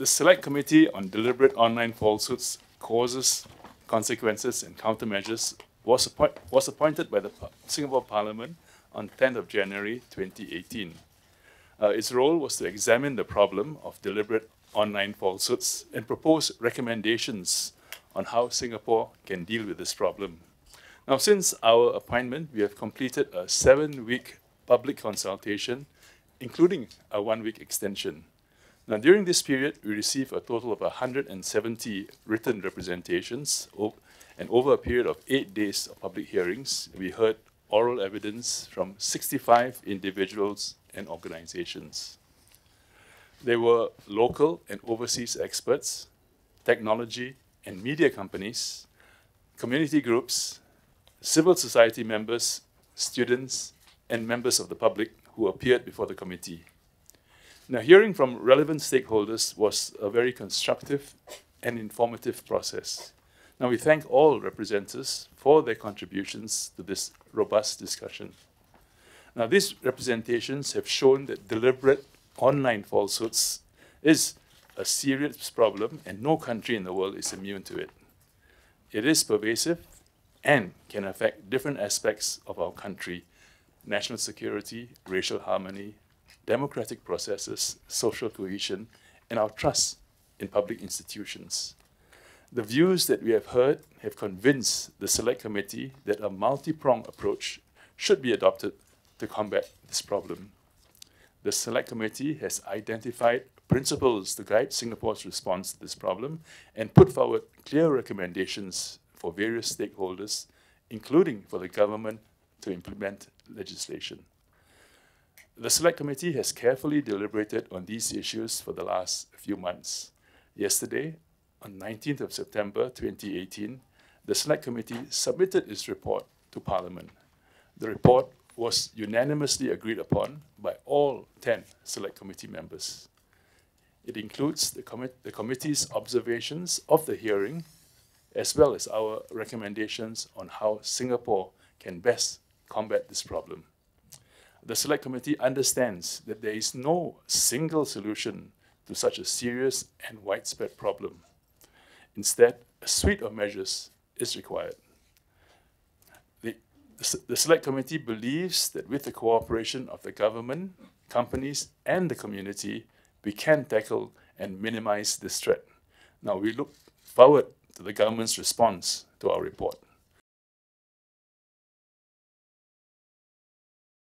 The Select Committee on Deliberate Online Falsehoods, Causes, Consequences and Countermeasures was appointed by the Singapore Parliament on 10th of January 2018. Its role was to examine the problem of deliberate online falsehoods and propose recommendations on how Singapore can deal with this problem. Now, since our appointment, we have completed a 7-week public consultation, including a 1-week extension. Now, during this period, we received a total of 170 written representations, and over a period of 8 days of public hearings, we heard oral evidence from 65 individuals and organizations. There were local and overseas experts, technology and media companies, community groups, civil society members, students, and members of the public who appeared before the committee. Now, hearing from relevant stakeholders was a very constructive and informative process. Now, we thank all representatives for their contributions to this robust discussion. Now, these representations have shown that deliberate online falsehoods is a serious problem, and no country in the world is immune to it. It is pervasive and can affect different aspects of our country: national security, racial harmony, democratic processes, social cohesion, and our trust in public institutions. The views that we have heard have convinced the Select Committee that a multi-pronged approach should be adopted to combat this problem. The Select Committee has identified principles to guide Singapore's response to this problem and put forward clear recommendations for various stakeholders, including for the government to implement legislation. The Select Committee has carefully deliberated on these issues for the last few months. Yesterday, on 19th of September 2018, the Select Committee submitted its report to Parliament. The report was unanimously agreed upon by all 10 Select Committee members. It includes the committee's observations of the hearing, as well as our recommendations on how Singapore can best combat this problem. The Select Committee understands that there is no single solution to such a serious and widespread problem. Instead, a suite of measures is required. The Select Committee believes that with the cooperation of the government, companies, and the community, we can tackle and minimize this threat. Now, we look forward to the government's response to our report.